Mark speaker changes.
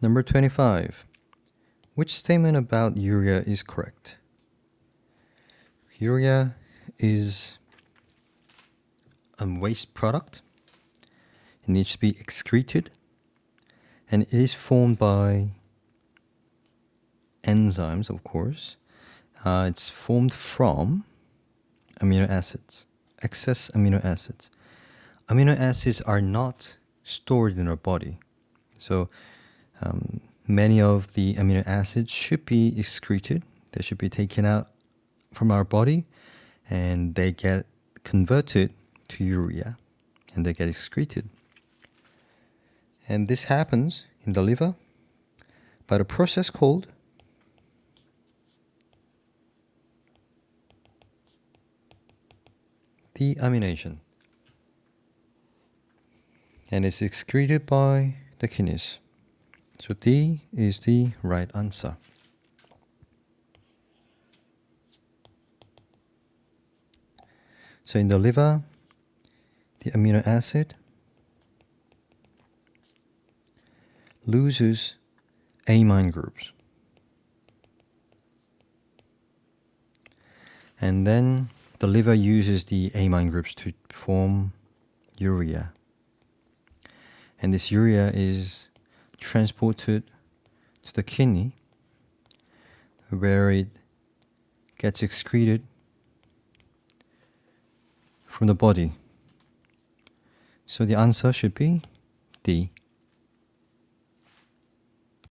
Speaker 1: Number 25. Which statement about urea is correct? Urea is a waste product. It needs to be excreted, and it is formed by enzymes, of course. It's formed from amino acids, excess amino acids. Amino acids are not stored in our body. So many of the amino acids should be excreted. They should be taken out from our body, and they get converted to urea, and they get excreted. And this happens in the liver by the process called deamination. And it's excreted by the kidneys. So D is the right answer. So in the liver, the amino acid loses amine groups. And then the liver uses the amine groups to form urea. And this urea is transported to the kidney, where it gets excreted from the body. So the answer should be D.